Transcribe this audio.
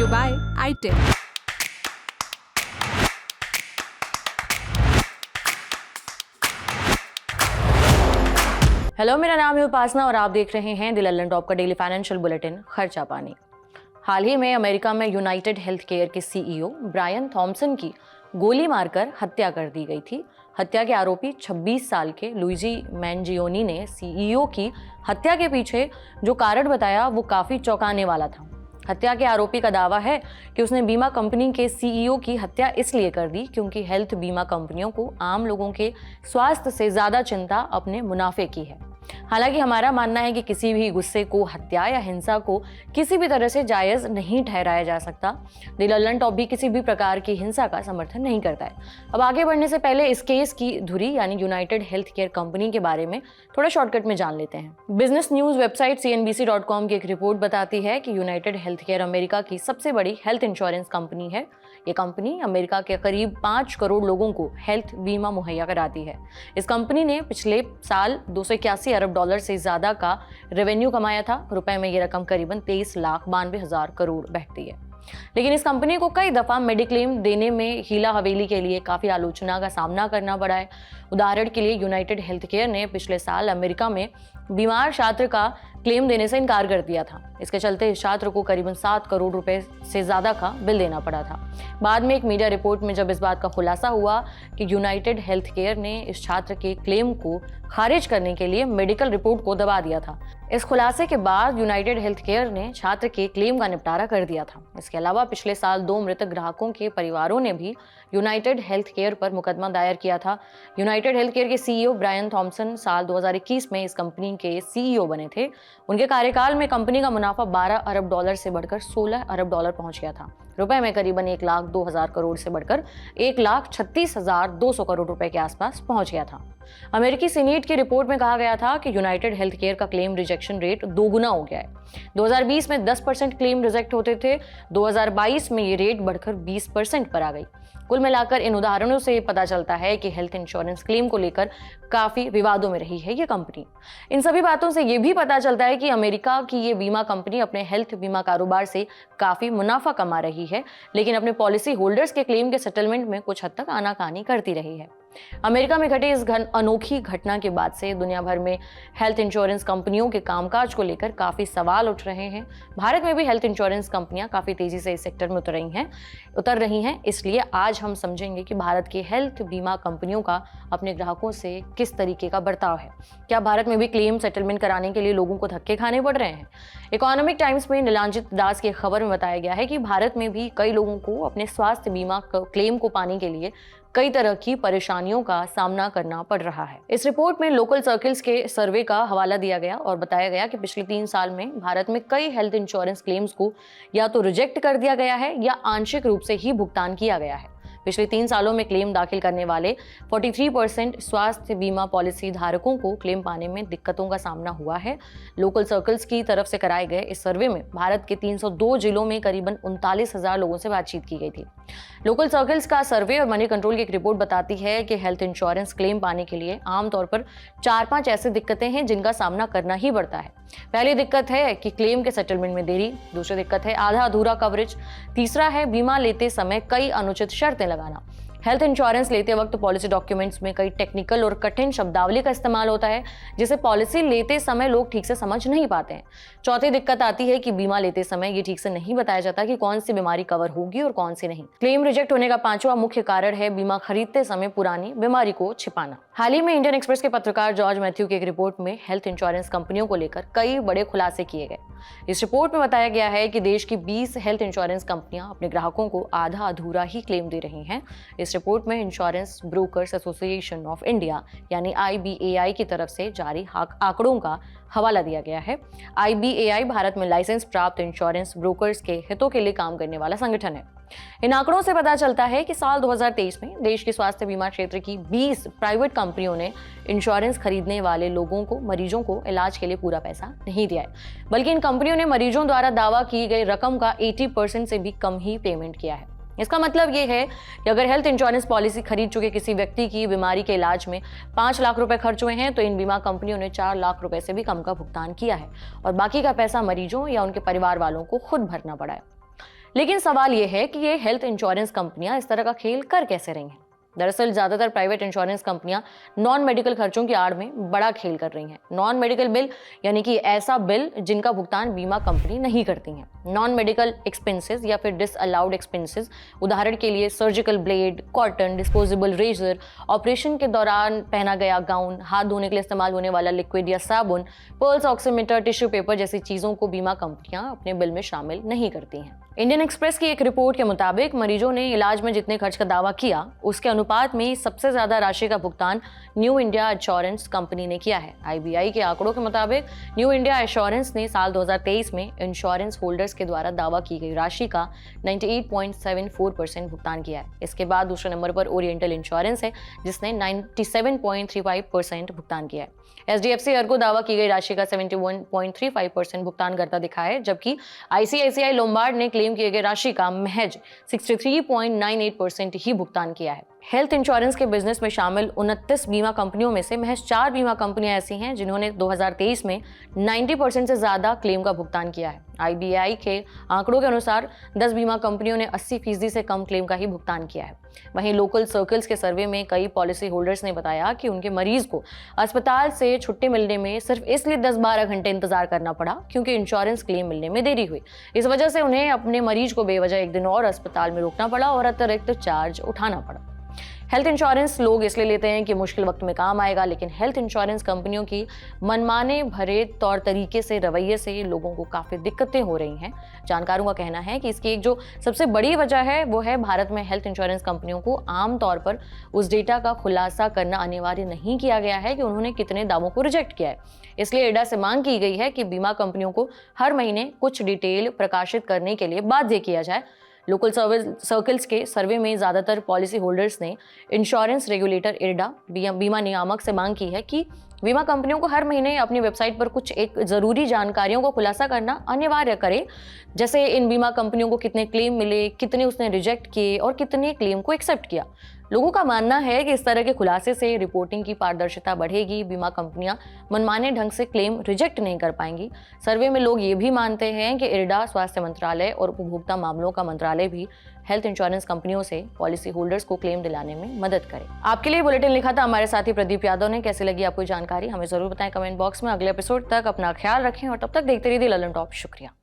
you by iTip. Hello, मेरा नाम है उपासना और आप देख रहे हैं द लंदन टॉप का डेली फाइनेंशियल बुलेटिन खर्चा पानी। हाल ही में अमेरिका में यूनाइटेड हेल्थ केयर के सीईओ ब्रायन थॉम्पसन की गोली मारकर हत्या कर दी गई थी। हत्या के आरोपी 26 साल के लुइजी मैंजियोनी ने सीईओ की हत्या के पीछे जो कारण बताया वो काफी चौंकाने वाला था। हत्या के आरोपी का दावा है कि उसने बीमा कंपनी के सीईओ की हत्या इसलिए कर दी क्योंकि हेल्थ बीमा कंपनियों को आम लोगों के स्वास्थ्य से ज्यादा चिंता अपने मुनाफे की है। हालांकि हमारा मानना है कि किसी भी गुस्से को, हत्या या हिंसा को किसी भी तरह से जायज नहीं ठहराया जा सकता। द लंदन टॉप भी किसी भी प्रकार की हिंसा का समर्थन नहीं करता है। अब आगे बढ़ने से पहले इस केस की धुरी यानी यूनाइटेड हेल्थ केयर कंपनी के बारे में थोड़ा शॉर्टकट में जान लेते हैं। बिजनेस न्यूज वेबसाइट CNBC.com की एक रिपोर्ट बताती है कि यूनाइटेड हेल्थ केयर अमेरिका की सबसे बड़ी हेल्थ इंश्योरेंस कंपनी है। ये कंपनी अमेरिका के करीब 5 करोड़ लोगों को हेल्थ बीमा मुहैया कराती है। इस कंपनी ने पिछले साल 281 अरब डॉलर से ज्यादा का रेवेन्यू कमाया था। रुपए में ये रकम करीबन 23,92,000 करोड़ बैठती है। लेकिन इस कंपनी को कई दफा मेडिक्लेम देने में हीला हवेली के लिए काफी आलोचना का सामना करना पड़ा है। उदाहरण के लिए यूनाइटेड हेल्थ केयर ने पिछले साल अमेरिका में बीमार छात्र का क्लेम देने से इनकार कर दिया था। इसके चलते इस छात्र को करीबन 7 करोड़ रुपए से ज्यादा का बिल देना पड़ा था। बाद में एक मीडिया रिपोर्ट में जब इस बात का खुलासा हुआ कि यूनाइटेड हेल्थ केयर ने इस छात्र के क्लेम को खारिज करने के लिए मेडिकल रिपोर्ट को दबा दिया था। इस खुलासे के बाद यूनाइटेड हेल्थ केयर ने छात्र के क्लेम का निपटारा कर दिया था। इसके अलावा पिछले साल 2 मृतक ग्राहकों के परिवारों ने भी यूनाइटेड हेल्थ केयर पर मुकदमा दायर किया था। यूनाइटेड हेल्थ केयर के सीईओ ब्रायन थॉम्पसन साल 2021 में इस कंपनी के सीईओ बने थे। उनके कार्यकाल में कंपनी का मुनाफा 12 अरब डॉलर से बढ़कर 16 अरब डॉलर पहुंच गया था। रुपए में करीबन 1,02,000 करोड़ से बढ़कर 1,36,200 करोड़ रुपए के आसपास पहुंच गया था। अमेरिकी सीनेट की रिपोर्ट में कहा गया था कि यूनाइटेड हेल्थ केयर का क्लेम रिजेक्शन रेट 2 गुना हो गया है। 2020 में 10% क्लेम रिजेक्ट होते थे। 2022 में ये रेट बढ़कर 20% पर आ गई। कुल मिलाकर इन उदाहरणों से पता चलता है कि हेल्थ इंश्योरेंस क्लेम को लेकर काफी विवादों में रही है ये कंपनी। इन सभी बातों से ये भी पता चलता है कि अमेरिका की ये बीमा कंपनी अपने हेल्थ बीमा कारोबार से काफी मुनाफा कमा रही है, लेकिन अपने पॉलिसी होल्डर्स के क्लेम के सेटलमेंट में कुछ हद तक आनाकानी करती रही है। अमेरिका में घटे इस अनोखी घटना के बाद से दुनिया भर में हेल्थ इंश्योरेंस कंपनियों के कामकाज को लेकर काफी सवाल उठ रहे हैं। भारत में भी हेल्थ इंश्योरेंस कंपनियां काफी तेजी से इस सेक्टर में उतर रही हैं। इसलिए आज हम समझेंगे कि भारत की हेल्थ बीमा कंपनियों का अपने ग्राहकों से किस तरीके का बर्ताव है। क्या भारत में भी क्लेम सेटलमेंट कराने के लिए लोगों को धक्के खाने पड़ रहे हैं? इकोनॉमिक टाइम्स में नीलांजित दास की खबर में बताया गया है कि भारत में भी कई लोगों को अपने स्वास्थ्य बीमा क्लेम को पाने के लिए कई तरह की परेशानियों का सामना करना पड़ रहा है। इस रिपोर्ट में लोकल सर्कल्स के सर्वे का हवाला दिया गया और बताया गया कि पिछले 3 साल में भारत में कई हेल्थ इंश्योरेंस क्लेम्स को या तो रिजेक्ट कर दिया गया है या आंशिक रूप से ही भुगतान किया गया है। पिछले 3 सालों में क्लेम दाखिल करने वाले 43% स्वास्थ्य बीमा पॉलिसी धारकों को क्लेम पाने में दिक्कतों का सामना हुआ है। लोकल सर्कल्स की तरफ से कराए गए इस सर्वे में भारत के 302 जिलों में करीबन 39,000 लोगों से बातचीत की गई थी। लोकल सर्कल्स का सर्वे और मनी कंट्रोल की एक रिपोर्ट बताती है कि हेल्थ इंश्योरेंस क्लेम पाने के लिए आमतौर पर 4-5 ऐसी दिक्कतें हैं जिनका सामना करना ही पड़ता है। पहली दिक्कत है कि क्लेम के सेटलमेंट में देरी। दूसरी दिक्कत है आधा अधूरा कवरेज। तीसरा है बीमा लेते समय कई अनुचित शर्तें लगाना। हेल्थ इंश्योरेंस लेते वक्त पॉलिसी डॉक्यूमेंट्स में कई टेक्निकल और कठिन शब्दावली का इस्तेमाल होता है जिसे पॉलिसी लेते समय लोग ठीक से समझ नहीं पाते हैं। चौथी दिक्कत आती है कि बीमा लेते समय ये ठीक से नहीं बताया जाता कि कौन सी बीमारी कवर होगी और कौन सी नहीं। क्लेम रिजेक्ट होने का 5वां मुख्य कारण है बीमा खरीदते समय पुरानी बीमारी को छिपाना। हाल ही में इंडियन एक्सप्रेस के पत्रकार जॉर्ज मैथ्यू की एक रिपोर्ट में हेल्थ इंश्योरेंस कंपनियों को लेकर कई बड़े खुलासे किए गए। इस रिपोर्ट में बताया गया है कि देश की 20 हेल्थ इंश्योरेंस कंपनियां अपने ग्राहकों को आधा अधूरा ही क्लेम दे रही हैं। इस रिपोर्ट में insurance brokers association of India यानी IBAI की तरफ से जारी आंकड़ों का हवाला दिया गया है। IBAI भारत में लाइसेंस प्राप्त इंश्योरेंस ब्रोकर्स के हितों के लिए काम करने वाला संगठन है। इन आंकड़ों से पता चलता है कि साल 2023 में देश के स्वास्थ्य बीमा क्षेत्र की 20 प्राइवेट कंपनियों ने इंश्योरेंस खरीदने वाले लोगों को, मरीजों को इलाज के लिए पूरा पैसा नहीं दिया है, बल्कि इन कंपनियों ने मरीजों द्वारा दावा की गई रकम का 80% से भी कम ही पेमेंट किया है। इसका मतलब ये है कि अगर हेल्थ इंश्योरेंस पॉलिसी खरीद चुके किसी व्यक्ति की बीमारी के इलाज में 5 लाख रुपए खर्च हुए हैं तो इन बीमा कंपनियों ने 4 लाख रुपए से भी कम का भुगतान किया है और बाकी का पैसा मरीजों या उनके परिवार वालों को खुद भरना पड़ा है। लेकिन सवाल यह है कि ये हेल्थ इंश्योरेंस कंपनियां इस तरह का खेल कर कैसे रही हैं। दरअसल ज्यादातर प्राइवेट इंश्योरेंस कंपनियां नॉन मेडिकल खर्चों की आड़ में बड़ा खेल कर रही हैं। नॉन मेडिकल बिल यानी कि ऐसा बिल जिनका भुगतान बीमा कंपनी नहीं करती हैं। नॉन मेडिकल एक्सपेंसेस या फिर डिसअलाउड एक्सपेंसेस, उदाहरण के लिए surgical blade, cotton, disposable razor, operation के दौरान पहना गया गाउन, हाथ धोने के लिए इस्तेमाल होने वाला लिक्विड या साबुन, पल्स ऑक्सीमीटर, टिश्यू पेपर जैसी चीजों को बीमा कंपनियां अपने बिल में शामिल नहीं करती हैं। इंडियन एक्सप्रेस की एक रिपोर्ट के मुताबिक मरीजों ने इलाज में जितने खर्च का दावा किया उसके अनुपात में सबसे ज्यादा राशि का भुगतान न्यू इंडिया एश्योरेंस कंपनी ने किया है। आईबीआई के आंकड़ों के मुताबिक न्यू इंडिया एश्योरेंस ने साल 2023 में इंश्योरेंस होल्डर्स के द्वारा दावा की गई राशि का 98.74% भुगतान किया है। इसके बाद दूसरे नंबर पर ओरिएंटल इंश्योरेंस है जिसने 97.35% भुगतान किया है। एचडीएफसी अर्को दावा की गई राशि का 71.35% भुगतान करता दिखा है, जबकि आईसीआईसीआई लोम्बार्ड ने क्लेम किए गए राशि का महज 63.98% ही भुगतान किया है। हेल्थ इंश्योरेंस के बिजनेस में शामिल 29 बीमा कंपनियों में से महज 4 बीमा कंपनियां ऐसी हैं जिन्होंने 2023 में 90% से ज्यादा क्लेम का भुगतान किया है। आईबीआई के आंकड़ों के अनुसार 10 बीमा कंपनियों ने 80% से कम क्लेम का ही भुगतान किया है। वहीं लोकल सर्कल्स के सर्वे में कई पॉलिसी होल्डर्स ने बताया कि उनके मरीज को अस्पताल से छुट्टी मिलने में सिर्फ इसलिए 10-12 घंटे इंतजार करना पड़ा क्योंकि इंश्योरेंस क्लेम मिलने में देरी हुई। इस वजह से उन्हें अपने मरीज को बेवजह एक दिन और अस्पताल में रोकना पड़ा और अतिरिक्त चार्ज उठाना पड़ा। हेल्थ इंश्योरेंस लोग इसलिए लेते हैं कि मुश्किल वक्त में काम आएगा, लेकिन हेल्थ इंश्योरेंस कंपनियों की मनमाने भरे तौर तरीके से, रवैये से लोगों को काफ़ी दिक्कतें हो रही हैं। जानकारों का कहना है कि इसकी एक जो सबसे बड़ी वजह है वो है भारत में हेल्थ इंश्योरेंस कंपनियों को आमतौर पर उस डेटा का खुलासा करना अनिवार्य नहीं किया गया है कि उन्होंने कितने दावों को रिजेक्ट किया है। इसलिए इरडा से मांग की गई है कि बीमा कंपनियों को हर महीने कुछ डिटेल प्रकाशित करने के लिए बाध्य किया जाए। लोकल सर्कल्स के सर्वे में ज़्यादातर पॉलिसी होल्डर्स ने इंश्योरेंस रेगुलेटर इरडा, बीमा नियामक से मांग की है कि बीमा कंपनियों को हर महीने अपनी वेबसाइट पर कुछ एक ज़रूरी जानकारियों को खुलासा करना अनिवार्य करे, जैसे इन बीमा कंपनियों को कितने क्लेम मिले, कितने उसने रिजेक्ट किए और कितने क्लेम को एक्सेप्ट किया। लोगों का मानना है कि इस तरह के खुलासे से रिपोर्टिंग की पारदर्शिता बढ़ेगी, बीमा कंपनियां मनमाने ढंग से क्लेम रिजेक्ट नहीं कर पाएंगी। सर्वे में लोग ये भी मानते हैं कि इरडा, स्वास्थ्य मंत्रालय और उपभोक्ता मामलों का मंत्रालय भी हेल्थ इंश्योरेंस कंपनियों से पॉलिसी होल्डर्स को क्लेम दिलाने में मदद करे। आपके लिए बुलेटिन लिखा था हमारे साथी प्रदीप यादव ने। कैसी लगी आपको जानकारी हमें जरूर बताएं कमेंट बॉक्स में। अगले एपिसोड तक अपना ख्याल रखें और तब तक देखते रहिए ललन टॉप। शुक्रिया।